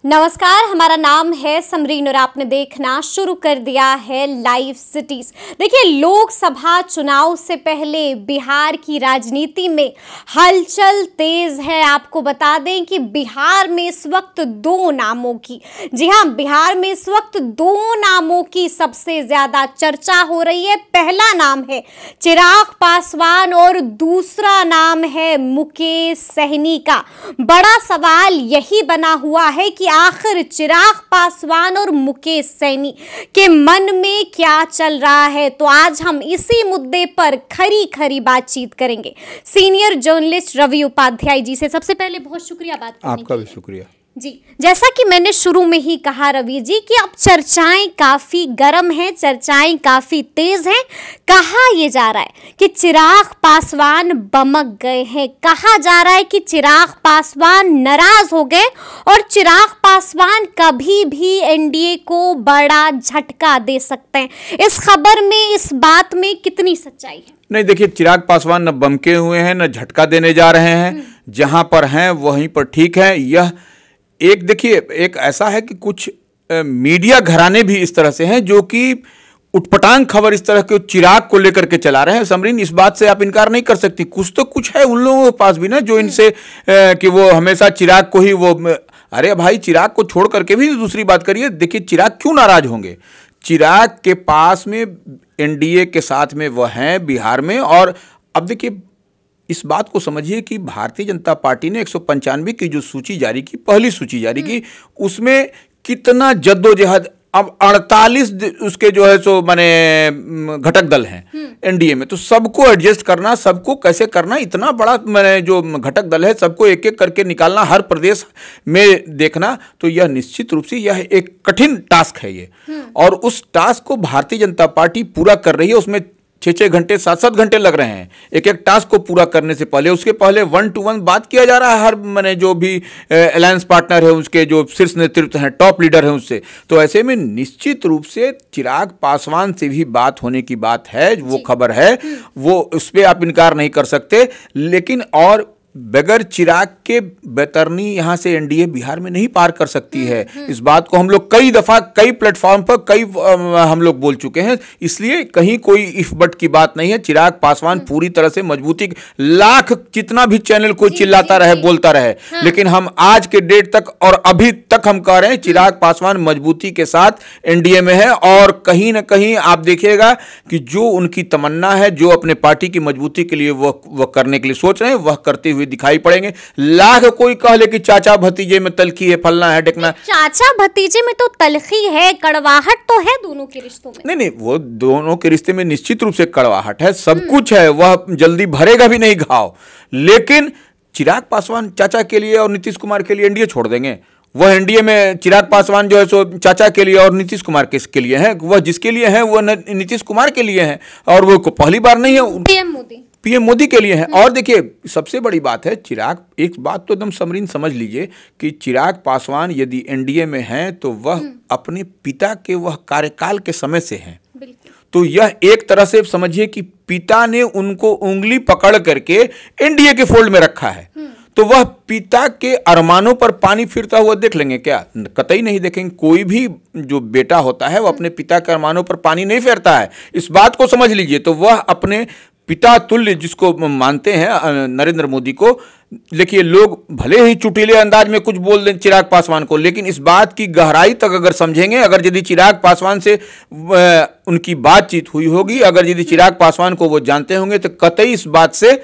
नमस्कार, हमारा नाम है समरीन और आपने देखना शुरू कर दिया है लाइव सिटीज। देखिए, लोकसभा चुनाव से पहले बिहार की राजनीति में हलचल तेज है। आपको बता दें कि बिहार में इस वक्त दो नामों की, जी हां, बिहार में इस वक्त दो नामों की सबसे ज्यादा चर्चा हो रही है। पहला नाम है चिराग पासवान और दूसरा नाम है मुकेश सहनी का। बड़ा सवाल यही बना हुआ है कि आखिर चिराग पासवान और मुकेश सहनी के मन में क्या चल रहा है। तो आज हम इसी मुद्दे पर खरी खरी बातचीत करेंगे सीनियर जर्नलिस्ट रवि उपाध्याय जी से। सबसे पहले बहुत शुक्रिया बात करने आपका भी शुक्रिया जी। जैसा कि मैंने शुरू में ही कहा रवि जी कि अब चर्चाएं काफी गर्म हैं, चर्चाएं काफी तेज हैं। कहा यह जा रहा है कि चिराग पासवान बमक गए हैं, कहा जा रहा है कि चिराग पासवान नाराज हो गए और चिराग पासवान कभी भी एनडीए को बड़ा झटका दे सकते हैं। इस खबर में, इस बात में कितनी सच्चाई है? नहीं, देखिए, चिराग पासवान न बमके हुए हैं न झटका देने जा रहे हैं। जहां पर हैं वहीं पर ठीक है। यह एक, देखिए, एक ऐसा है कि कुछ मीडिया घराने भी इस तरह से हैं जो कि उटपटांग खबर इस तरह के चिराग को लेकर के चला रहे हैं। समरीन, इस बात से आप इनकार नहीं कर सकती। कुछ तो कुछ है उन लोगों के पास भी ना, जो इनसे कि वो हमेशा चिराग को ही वो, अरे भाई, चिराग को छोड़ करके भी दूसरी बात करिए। देखिए, चिराग क्यों नाराज होंगे? चिराग के पास में एनडीए के साथ में वह हैं बिहार में। और अब देखिए, इस बात को समझिए कि भारतीय जनता पार्टी ने 195 की जो सूची जारी की, पहली सूची जारी की, उसमें कितना जद्दोजहद, अब 48 उसके जो है सो माने घटक दल हैं एनडीए में, तो सबको एडजस्ट करना, सबको कैसे करना, इतना बड़ा माने जो घटक दल है, सबको एक एक करके निकालना, हर प्रदेश में देखना, तो यह निश्चित रूप से यह एक कठिन टास्क है ये। और उस टास्क को भारतीय जनता पार्टी पूरा कर रही है। उसमें 6-6 घंटे, 7-7 घंटे लग रहे हैं एक एक टास्क को पूरा करने से पहले। उसके पहले 1-to-1 बात किया जा रहा है हर माने जो भी अलायंस पार्टनर है, उसके जो शीर्ष नेतृत्व हैं, टॉप लीडर हैं, उससे। तो ऐसे में निश्चित रूप से चिराग पासवान से भी बात होने की बात है, वो खबर है, वो उस पर आप इनकार नहीं कर सकते। लेकिन और बगैर चिराग के बेतरनी यहां से एनडीए बिहार में नहीं पार कर सकती है। इस बात को हम लोग कई दफा, कई प्लेटफॉर्म पर हम लोग बोल चुके हैं। इसलिए कहीं कोई इफ बट की बात नहीं है। चिराग पासवान पूरी तरह से मजबूती, लाख जितना भी चैनल कोई चिल्लाता रहे, बोलता रहे, लेकिन हम आज के डेट तक और अभी तक हम कह रहे हैं चिराग पासवान मजबूती के साथ एनडीए में है। और कहीं ना कहीं आप देखिएगा कि जो उनकी तमन्ना है, जो अपने पार्टी की मजबूती के लिए वह करने के लिए सोच रहे हैं, वह करते हुए दिखाई पड़ेंगे। लाख कोई कह ले कि चाचा भतीजे में तलखी है, फलना है, ढकना। चाचा भतीजे में तो तलखी है, कड़वाहट तो है दोनों के रिश्तों में। नहीं, वो दोनों के रिश्ते में निश्चित रूप से कड़वाहट है, सब कुछ है, वह जल्दी भरेगा भी नहीं घाव। लेकिन चिराग पासवान चाचा के लिए और नीतीश कुमार के लिए एनडीए छोड़ देंगे। वह एनडीए में चिराग पासवान जो है सो चाचा के लिए और नीतीश कुमार के लिए है। वह जिसके लिए है वह नीतीश कुमार के लिए है, और वो पहली बार नहीं है, पीएम मोदी के लिए है। और देखिए, सबसे बड़ी बात है, चिराग, एक बात तो एकदम समरीन समझ लीजिए कि चिराग पासवान यदि एनडीए में हैं तो वह अपने पिता के वह कार्यकाल के समय से हैं। तो यह एक तरह से समझिए कि पिता ने उनको उंगली पकड़ करके एनडीए के फोल्ड में रखा है। तो वह पिता के अरमानों पर पानी फिरता हुआ देख लेंगे क्या? कतई नहीं देखेंगे। कोई भी जो बेटा होता है वह अपने पिता के अरमानों पर पानी नहीं फेरता है, इस बात को समझ लीजिए। तो वह अपने पिता तुल्य जिसको मानते हैं नरेंद्र मोदी को, देखिए, लोग भले ही चुटीले अंदाज में कुछ बोल दें चिराग पासवान को, लेकिन इस बात की गहराई तक अगर समझेंगे, अगर यदि चिराग पासवान से उनकी बातचीत हुई होगी, अगर यदि चिराग पासवान को वो जानते होंगे, तो कतई इस बात से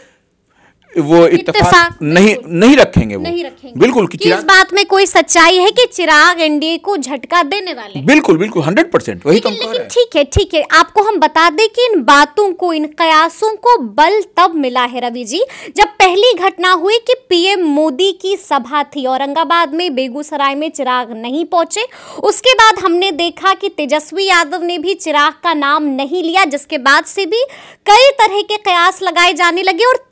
वो इत्तेफाक नहीं रखेंगे, वो नहीं रखेंगे बिल्कुल कि इस बात में कोई सच्चाई है कि चिराग एनडीए को झटका देने वाले हैं। बिल्कुल 100% वही तो हम कह रहे हैं। ठीक है, आपको हम बता दें कि इन बातों को, इन कयासों को बल तब मिला है रवि जी, जब पहली घटना हुई कि पीएम मोदी की सभा थी औरंगाबाद में, बेगूसराय में चिराग नहीं पहुंचे। उसके बाद हमने देखा कि तेजस्वी यादव ने भी चिराग का नाम नहीं लिया, जिसके बाद से भी कई तरह के कयास लगाए जाने लगे। और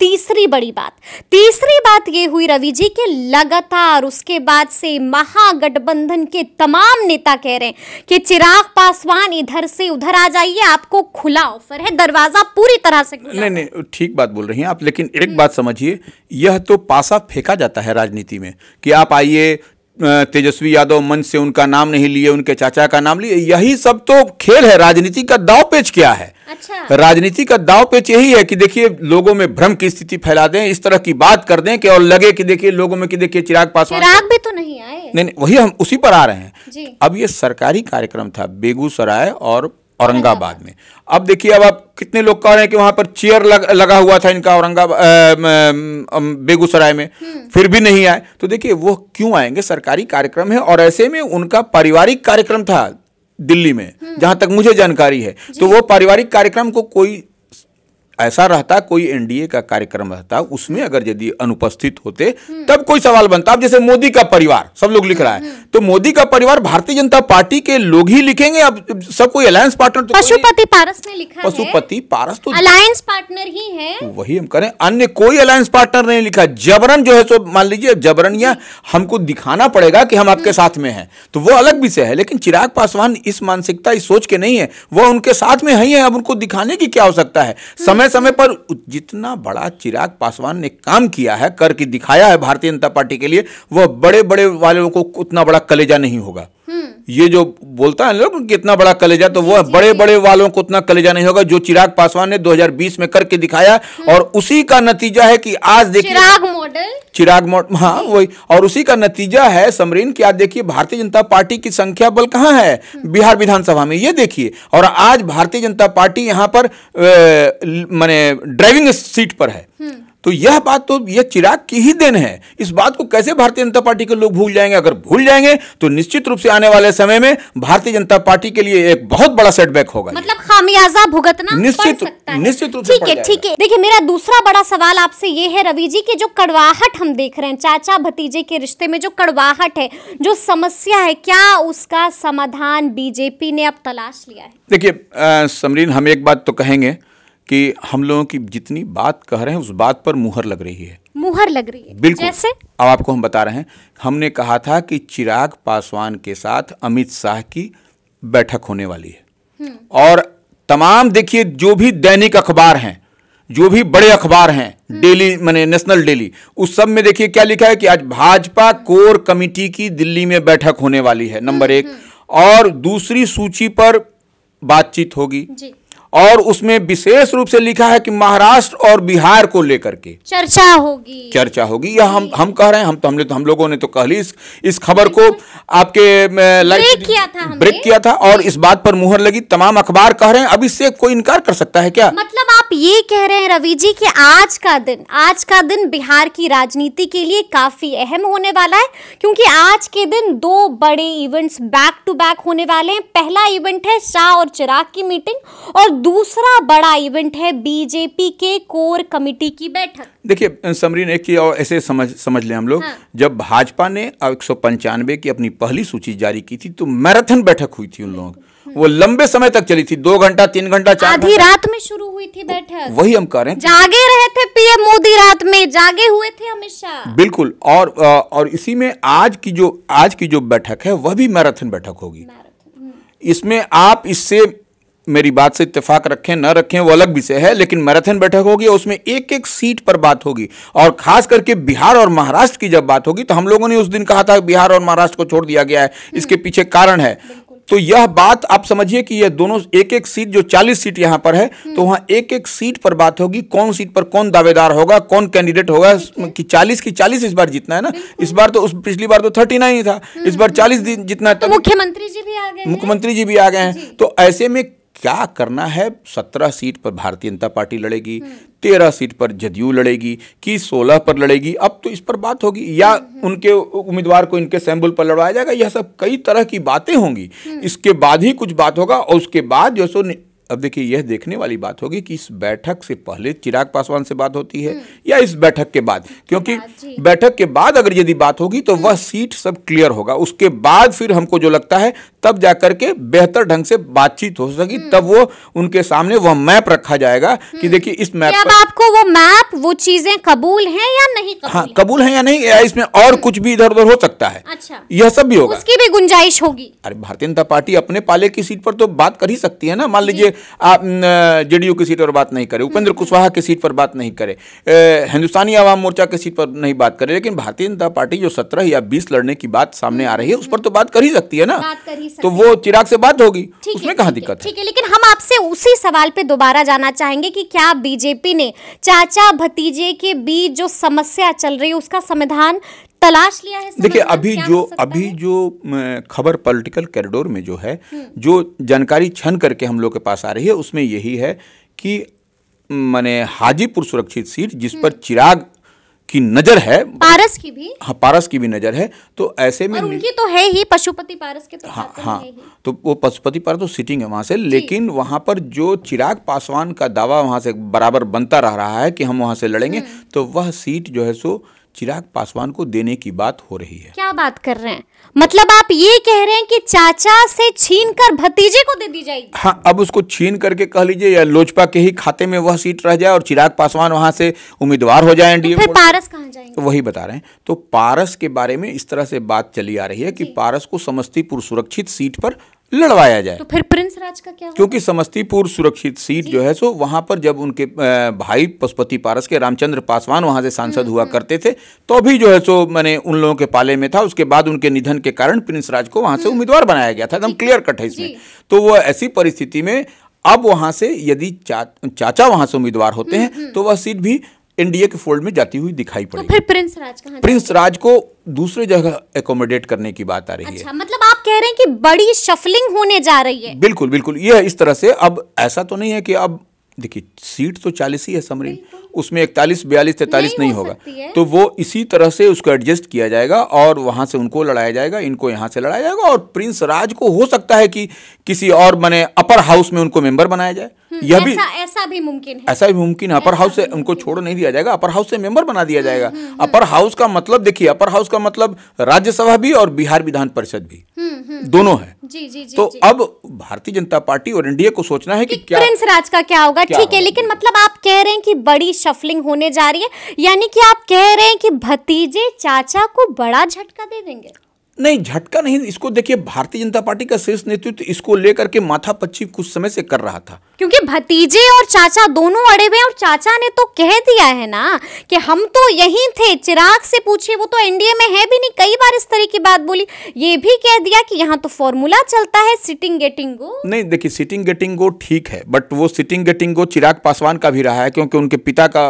तीसरी बात ये हुई रवि जी कि लगातार उसके बाद से महागठबंधन के तमाम नेता कह रहे हैं कि चिराग पासवान इधर से उधर आ जाइए, आपको खुला ऑफर है, दरवाजा पूरी तरह से खुला। नहीं, ठीक बात बोल रही हैं आप, लेकिन एक बात समझिए, यह तो पासा फेंका जाता है राजनीति में कि आप आइए, तेजस्वी यादव मंच से उनका नाम नहीं लिए, उनके चाचा का नाम लिए। यही सब तो खेल है। राजनीति का दाव पेच क्या है? अच्छा। राजनीति का दाव पेच यही है कि देखिए लोगों में भ्रम की स्थिति फैला दें, इस तरह की बात कर दें कि और लगे कि देखिए लोगों में कि देखिए चिराग पासवान, चिराग भी तो नहीं आए। नहीं, वही हम उसी पर आ रहे हैं जी। अब ये सरकारी कार्यक्रम था बेगूसराय और औरंगाबाद में। अब देखिए अब आप कितने लोग कह रहे हैं कि वहां पर चेयर लगा हुआ था इनका बेगूसराय में, फिर भी नहीं आए। तो देखिए वो क्यों आएंगे? सरकारी कार्यक्रम है और ऐसे में उनका पारिवारिक कार्यक्रम था दिल्ली में, जहां तक मुझे जानकारी है। तो वो पारिवारिक कार्यक्रम को कोई ऐसा रहता, कोई एनडीए का कार्यक्रम रहता, उसमें अगर यदि अनुपस्थित होते तब कोई सवाल बनता। अब जैसे मोदी का परिवार सब लोग लिख रहा है, तो मोदी का परिवार भारतीय जनता पार्टी के लोग ही लिखेंगे। अब सब कोई अलायंस पार्टनर तो पशुपति पारस ने लिखा है। पशुपति पारस तो अलायंस पार्टनर ही है। वही हम करें, अन्य कोई अलायंस पार्टनर नहीं लिखा। जबरन जो है सो मान लीजिए जबरन या हमको दिखाना पड़ेगा कि हम आपके साथ में हैं, तो वो अलग विषय है। लेकिन चिराग पासवान इस मानसिकता, इस सोच के नहीं है, वो उनके साथ में ही है। अब उनको दिखाने की क्या आवश्यकता है? समय पर जितना बड़ा चिराग पासवान ने काम किया है, करके दिखाया है भारतीय जनता पार्टी के लिए, वह बड़े बड़े वालों को उतना बड़ा कलेजा नहीं होगा। ये जो बोलता है लोग कितना बड़ा कलेजा, तो वह बड़े बड़े वालों को उतना कलेजा नहीं होगा जो चिराग पासवान ने 2020 में करके दिखाया। और उसी का नतीजा है कि आज देखिए चिराग मॉडल, हाँ वही, और उसी का नतीजा है समरीन कि आज देखिए भारतीय जनता पार्टी की संख्या बल कहां है बिहार विधानसभा में, ये देखिए। और आज भारतीय जनता पार्टी यहां पर माने ड्राइविंग सीट पर है। तो यह बात तो यह चिराग की ही देन है। इस बात को कैसे भारतीय जनता पार्टी के लोग भूल जाएंगे? अगर भूल जाएंगे तो निश्चित रूप से आने वाले समय में भारतीय जनता पार्टी के लिए एक बहुत बड़ा सेटबैक होगा, मतलब खामियाजा भुगतना निश्चित रूप से। ठीक है। देखिए मेरा दूसरा बड़ा सवाल आपसे ये है रवि जी कि जो कड़वाहट हम देख रहे हैं, चाचा भतीजे के रिश्ते में जो कड़वाहट है, जो समस्या है, क्या उसका समाधान बीजेपी ने अब तलाश लिया है? देखिए समरीन, हम एक बात तो कहेंगे कि हम लोगों की जितनी बात कह रहे हैं उस बात पर मुहर लग रही है। मुहर लग रही है? बिल्कुल। जैसे अब आपको हम बता रहे हैं, हमने कहा था कि चिराग पासवान के साथ अमित शाह की बैठक होने वाली है। और तमाम देखिए जो भी दैनिक अखबार हैं, जो भी बड़े अखबार हैं, डेली माने नेशनल डेली, उस सब में देखिए क्या लिखा है कि आज भाजपा कोर कमेटी की दिल्ली में बैठक होने वाली है, नंबर 1। और दूसरी सूची पर बातचीत होगी जी। और उसमें विशेष रूप से लिखा है कि महाराष्ट्र और बिहार को लेकर के चर्चा होगी। यह हम कह रहे हैं, हम लोगों ने तो कह ली इस खबर को आपके ब्रेक किया था और इस बात पर मुहर लगी। तमाम अखबार कह रहे हैं। अब इससे कोई इनकार कर सकता है क्या? मतलब आप ये कह रहे हैं रवि जी कि आज का दिन बिहार की राजनीति के लिए काफी अहम होने वाला है, क्योंकि आज के दिन 2 बड़े इवेंट्स बैक टू बैक होने वाले हैं। पहला इवेंट है शाह और चिराग की मीटिंग और दूसरा बड़ा इवेंट है बीजेपी के कोर कमेटी की बैठक। देखिए समरीन, एक चीज और ऐसे समझ लें हम लोग। हाँ। जब भाजपा ने 195 की अपनी पहली सूची जारी की थी तो मैराथन बैठक हुई थी उन लोगों की। वो लंबे समय तक चली थी, 2 घंटा 3 घंटा 4 आधी रात में शुरू हुई थी बैठक। वही हम कह रहे हैं, जागे रहे थे पीएम मोदी, रात में जागे हुए थे अमित शाह। बिल्कुल। और इसी में आज की जो बैठक है वह भी मैराथन बैठक होगी। इसमें आप इससे मेरी बात से इत्तेफाक रखें न रखें वो अलग विषय है, लेकिन मैराथन बैठक होगी। उसमें एक एक सीट पर बात होगी। और खास करके बिहार और महाराष्ट्र की जब बात होगी तो हम लोगों ने उस दिन कहा था बिहार और महाराष्ट्र को छोड़ दिया गया है, इसके पीछे कारण है। तो यह बात आप समझिए कि यह दोनों एक एक सीट, जो 40 सीट यहां पर है, तो वहां एक एक सीट पर बात होगी। कौन सीट पर कौन दावेदार होगा, कौन कैंडिडेट होगा, कि 40 की 40 इस बार जीतना है ना। इस बार तो पिछली बार तो 39 ही था, इस बार 40 जीतना है। तो मुख्यमंत्री जी भी आ गए हैं। तो ऐसे में क्या करना है? 17 सीट पर भारतीय जनता पार्टी लड़ेगी, 13 सीट पर जदयू लड़ेगी, कि 16 पर लड़ेगी। अब तो इस पर बात होगी, या उनके उम्मीदवार को इनके सैंपल पर लड़वाया जाएगा। यह सब कई तरह की बातें होंगी। इसके बाद ही कुछ बात होगा। और उसके बाद जो सो अब देखिए यह देखने वाली बात होगी कि इस बैठक से पहले चिराग पासवान से बात होती है या इस बैठक के बाद, क्योंकि बैठक के बाद अगर यदि बात होगी तो वह सीट सब क्लियर होगा। उसके बाद फिर हमको जो लगता है तब जाकर के बेहतर ढंग से बातचीत हो सकेगी। तब वो उनके सामने वह मैप रखा जाएगा कि देखिए इस मैप पर आपको वो मैप, वो चीजें कबूल है या नहीं कबूल? हाँ, कबूल है या नहीं, या इसमें और कुछ भी इधर उधर हो सकता है। अच्छा, यह सब भी होगा, उसकी भी गुंजाइश होगी। अरे भारतीय जनता पार्टी अपने पाले की सीट पर तो बात कर ही सकती है ना। मान लीजिए आप जेडीयू की सीट पर बात नहीं करें, उपेंद्र कुशवाहा की सीट पर बात नहीं करें, हिंदुस्तानी आवाम मोर्चा की सीट पर नहीं बात करें, लेकिन भारतीय जनता पार्टी जो 17 या 20 लड़ने की बात सामने आ रही है उस पर तो बात कर ही सकती है ना, तो वो चिराग से बात होगी, उसमें कहाँ दिक्कत है। ठीक है, लेकिन हम आपसे उसी सवाल पे दोबारा जाना चाहेंगे कि क्या बीजेपी ने चाचा भतीजे के बीच जो समस्या चल रही है उसका समाधान तलाश लिया है? देखिए, अभी जो खबर पॉलिटिकल कॉरिडोर में जो है, जो जानकारी छन करके हम लोग के पास आ रही है उसमें यही है कि माने हाजीपुर सुरक्षित सीट जिस पर चिराग की नजर है, पारस की भी, हाँ पारस की भी नजर है, तो ऐसे में उनकी तो है ही, पशुपति पारस के तो हाँ, तो वो पशुपति पारस तो सिटिंग है वहां से, लेकिन वहां पर जो चिराग पासवान का दावा वहां से बराबर बनता रहा है कि हम वहां से लड़ेंगे, तो वह सीट जो है सो चिराग पासवान को देने की बात हो रही है। क्या बात कर रहे हैं? मतलब आप ये कह रहे हैं कि चाचा से छीन कर भतीजे को दे दी जाएगी? हाँ, अब उसको छीन करके कह लीजिए या लोजपा के ही खाते में वह सीट रह जाए और चिराग पासवान वहां से उम्मीदवार हो जाए एनडीए। तो फिर पारस कहाँ जाएंगे? तो वही बता रहे हैं, तो पारस के बारे में इस तरह से बात चली आ रही है कि पारस को समस्तीपुर सुरक्षित सीट पर लड़वाया जाए। तो फिर प्रिंस राज का क्या होगा? क्योंकि समस्तीपुर सुरक्षित सीट जो है सो वहां पर जब उनके भाई पशुपति पारस के रामचंद्र पासवान वहां से सांसद हुआ करते थे तो भी जो है सो मैंने उन लोगों के पाले में था। उसके बाद उनके निधन के कारण प्रिंस राज को वहां से उम्मीदवार बनाया गया था, एकदम क्लियर कट है इसमें। तो वो ऐसी परिस्थिति में अब वहां से यदि चाचा वहां से उम्मीदवार होते हैं तो वह सीट भी एनडीए के फोल्ड में जाती हुई दिखाई पड़ेगी। तो फिर प्रिंस राज कहाँ? प्रिंस राज को दूसरे जगह एकोमोडेट करने की बात आ रही है। अच्छा, मतलब आप कह रहे हैं कि बड़ी शफलिंग होने जा रही है? बिल्कुल बिल्कुल, यह इस तरह से, अब ऐसा तो नहीं है कि अब देखिए सीट तो 40 ही है समरीन, उसमें 41, 42, 43 नहीं होगा, तो वो इसी तरह से उसको एडजस्ट किया जाएगा और वहां से उनको लड़ाया जाएगा, इनको यहां से लड़ाया जाएगा। और प्रिंस राज को हो सकता है कि किसी और माने अपर हाउस में उनको मेंबर बनाया जाए, यह भी ऐसा भी मुमकिन है, ऐसा भी मुमकिन है। अपर हाउस से उनको छोड़ नहीं दिया जाएगा, अपर हाउस से मेंबर बना दिया जाएगा। अपर हाउस का मतलब देखिए, अपर हाउस का मतलब राज्यसभा भी और बिहार विधान परिषद भी दोनों है। तो अब भारतीय जनता पार्टी और एनडीए को सोचना है कि क्या प्रिंस राज का क्या होगा। ठीक है, लेकिन मतलब आप कह रहे हैं कि बड़ी शफलिंग होने जा रही है, यानी कि आप कह रहे हैं कि भतीजे चाचा को बड़ा झटका दे देंगे? नहीं, झटका नहीं, इसको देखिए भारतीय जनता पार्टी का शीर्ष नेतृत्व इसको लेकर के माथापच्ची कुछ समय से कर रहा था, क्योंकि भतीजे और चाचा दोनों अड़े हुए हैं और चाचा ने तो कह दिया है ना कि हम तो यहीं थे। चिराग से पूछिए, वो तो एनडीए में है भी नहीं, कई बार इस तरह की बात बोली। ये भी कह दिया कि यहाँ तो फॉर्मूला चलता है सिटिंग गेटिंग गो। नहीं देखिए, सिटिंग गेटिंग गो ठीक है, बट वो सिटिंग गेटिंग गो चिराग पासवान का भी रहा है, क्योंकि उनके पिता का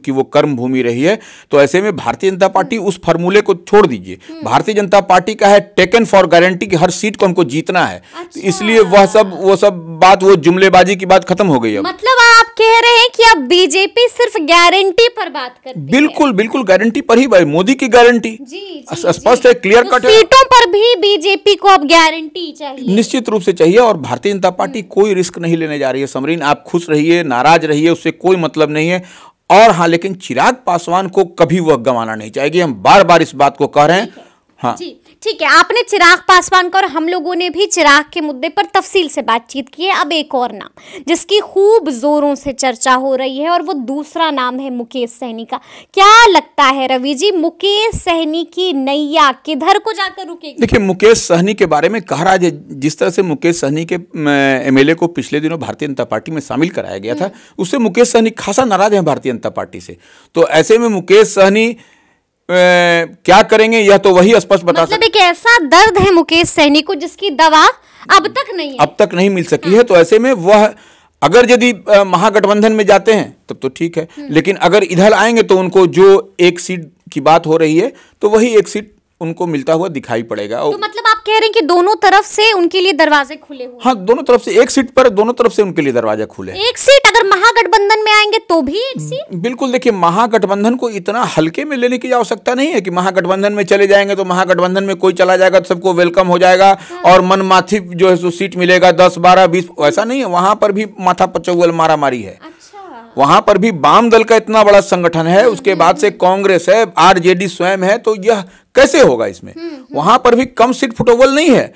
की वो कर्म भूमि रही है। तो ऐसे में भारतीय जनता पार्टी उस फॉर्मूले को छोड़ दीजिए। भारतीय जनता पार्टी का है टेकन फॉर गारंटी कि हर सीट को हमको जीतना है। अच्छा। इसलिए वो सब बात, वो जुमलेबाजी की बात खत्म हो गई। अब मतलब आप कह रहे हैं कि अब बीजेपी सिर्फ गारंटी पर बात करती है? बिल्कुल बिल्कुल, गारंटी पर ही, भाई मोदी की गारंटी स्पष्ट है, क्लियर कट है। सीटों पर भी बीजेपी को अब गारंटी चाहिए, निश्चित रूप से चाहिए। और भारतीय जनता पार्टी कोई रिस्क नहीं लेने जा रही है समरीन, आप खुश रहिए, नाराज रहिए, उससे कोई मतलब नहीं है। और हाँ, लेकिन चिराग पासवान को कभी वह गंवाना नहीं चाहेगी, हम बार बार इस बात को कह रहे हैं। हाँ ठीक है, आपने चिराग पासवान का और हम लोगों ने भी चिराग के मुद्दे पर तफसील से बातचीत की है। अब एक और नाम जिसकी खूब जोरों से चर्चा हो रही है और वो दूसरा नाम है मुकेश सहनी का। क्या लगता है रवि जी, मुकेश सहनी की नैया किधर को जाकर रुकेगी? देखिए, मुकेश सहनी के बारे में कह रहा है, जिस तरह से मुकेश सहनी के एमएलए को पिछले दिनों भारतीय जनता पार्टी में शामिल कराया गया था, उससे मुकेश सहनी खासा नाराज है भारतीय जनता पार्टी से। तो ऐसे में मुकेश सहनी क्या करेंगे यह तो वही स्पष्ट बता सकते। मतलब एक ऐसा दर्द है मुकेश सहनी को जिसकी दवा अब तक नहीं मिल सकी है। तो ऐसे में वह अगर यदि महागठबंधन में जाते हैं तब तो ठीक है, लेकिन अगर इधर आएंगे तो उनको जो एक सीट की बात हो रही है तो वही एक सीट उनको मिलता हुआ दिखाई पड़ेगा। तो मतलब आप कह रहे हैं कि दोनों तरफ से उनके लिए दरवाजे खुले हुए? हाँ, दोनों तरफ से, एक सीट पर दोनों तरफ से उनके लिए दरवाजे खुले। एक सीट अगर महागठबंधन में आएंगे तो भी एक सीट? बिल्कुल, देखिए महागठबंधन को इतना हल्के में लेने की आवश्यकता नहीं है कि महागठबंधन में चले जाएंगे तो महागठबंधन में कोई चला जाएगा तो सबको वेलकम हो जाएगा और मनमाथी जो है सो सीट मिलेगा 10, 12, 20, ऐसा नहीं है। वहां पर भी माथा पचौल मारामारी है। वहां पर भी वाम दल का इतना बड़ा संगठन है, उसके बाद से कांग्रेस है, आरजेडी स्वयं है, तो यह कैसे होगा इसमें? वहां पर भी कम सीट फुटबॉल नहीं है।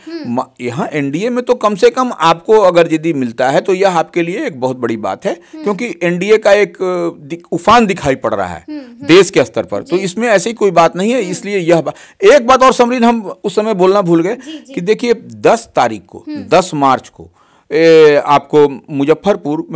यहाँ एनडीए में तो कम से कम आपको अगर यदि मिलता है तो यह आपके लिए एक बहुत बड़ी बात है, क्योंकि एनडीए का एक उफान दिखाई पड़ रहा है देश के स्तर पर। तो इसमें ऐसी कोई बात नहीं है। इसलिए यह एक बात और समरीन हम उस समय बोलना भूल गए कि देखिए 10 तारीख को 10 मार्च को आपको मुजफ्फरपुर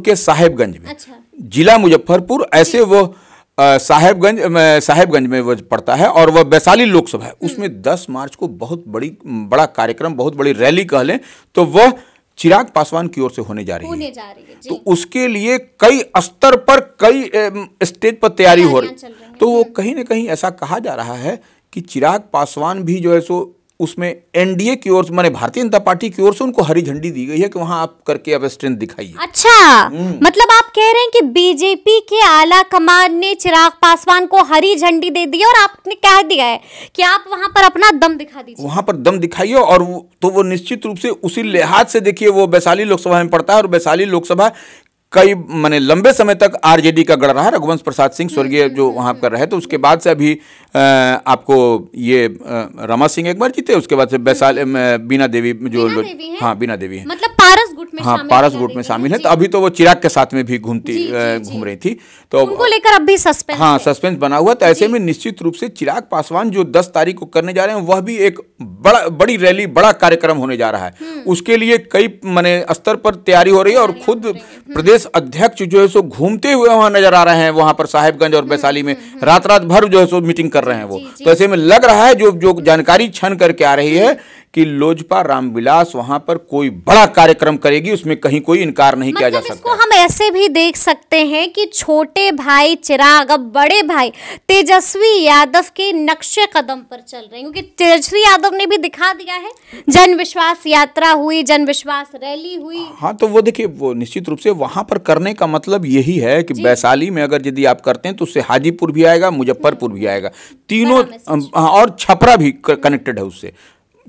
के साहेबगंज में, अच्छा। जिला मुजफ्फरपुर, ऐसे वो साहेबगंज में वो पड़ता है और वह वैशाली लोकसभा है। उसमें 10 मार्च को बहुत बड़ा कार्यक्रम, बहुत बड़ी रैली कह लें तो वह चिराग पासवान की ओर से होने जा रही है। जी। तो उसके लिए कई स्तर पर, कई स्टेज पर तैयारी हो रही है। तो वो कहीं ना कहीं ऐसा कहा जा रहा है कि चिराग पासवान भी जो है सो उसमें एनडीए की ओर से, माने भारतीय जनता पार्टी की ओर से उनको हरी झंडी दी गई है कि वहां आप करके अब स्ट्रेंथ दिखाइए। अच्छा, मतलब आप कह रहे हैं कि बीजेपी के आला कमान ने चिराग पासवान को हरी झंडी दे दी और आपने कह दिया है कि आप वहां पर अपना दम दिखा दीजिए, वहां पर दम दिखाइए। और वो निश्चित रूप से उसी लिहाज से देखिए, वो वैशाली लोकसभा में पड़ता है और वैशाली लोकसभा कई माने लंबे समय तक आरजेडी का गढ़ रहा, रघुवंश प्रसाद सिंह स्वर्गीय जो वहाँ कर रहे, तो उसके बाद से अभी आपको ये रमा सिंह एक बार जीते, उसके बाद से बीना देवी जो हाँ बीना देवी है, मतलब पारस गुट में, हाँ पारस गुट में शामिल है। तो अभी तो वो चिराग के साथ में भी घूम रही थी, तो उनको लेकर अब भी सस्पेंस, हाँ सस्पेंस बना हुआ। तो ऐसे में निश्चित रूप से चिराग पासवान जो 10 तारीख को करने जा रहे हैं, वह भी एक बड़ी रैली, बड़ा कार्यक्रम होने जा रहा है। उसके लिए कई माने स्तर पर तैयारी हो रही है और खुद प्रदेश अध्यक्ष जो है सो घूमते हुए वहां नजर आ रहे हैं, वहां पर साहेबगंज और वैशाली में रात भर जो है सो मीटिंग कर रहे हैं वो। तो ऐसे में लग रहा है जो जानकारी छन करके आ रही है कि लोजपा रामविलास वहां पर कोई बड़ा कार्यक्रम करेगी, उसमें कहीं कोई इनकार नहीं किया जा सकता। इसको हम ऐसे भी देख सकते हैं कि छोटे भाई चिराग अब बड़े भाई तेजस्वी यादव के नक्शे कदम पर चल रहे हैं, क्योंकि तेजस्वी यादव ने भी दिखा दिया है, जन विश्वास यात्रा हुई, जन विश्वास रैली हुई। हाँ, तो वो देखिए, वो निश्चित रूप से वहां पर करने का मतलब यही है कि वैशाली में अगर यदि आप करते हैं तो उससे हाजीपुर भी आएगा, मुजफ्फरपुर भी आएगा, तीनों, और छपरा भी कनेक्टेड है उससे।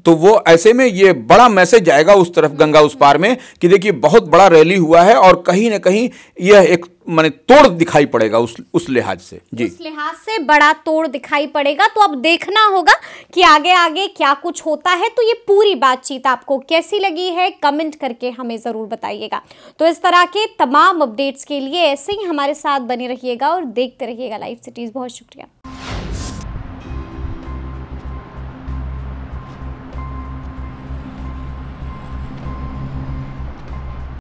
तो वो ऐसे में ये बड़ा मैसेज जाएगा उस तरफ, गंगा उस पार में, कि देखिए बहुत बड़ा रैली हुआ है और कहीं ना कहीं यह एक माने तोड़ दिखाई पड़ेगा उस लिहाज से। जी, उस लिहाज से बड़ा तोड़ दिखाई पड़ेगा। तो अब देखना होगा कि आगे आगे क्या कुछ होता है। तो ये पूरी बातचीत आपको कैसी लगी है, कमेंट करके हमें जरूर बताइएगा। तो इस तरह के तमाम अपडेट्स के लिए ऐसे ही हमारे साथ बने रहिएगा और देखते रहिएगा लाइव सिटीज। बहुत शुक्रिया।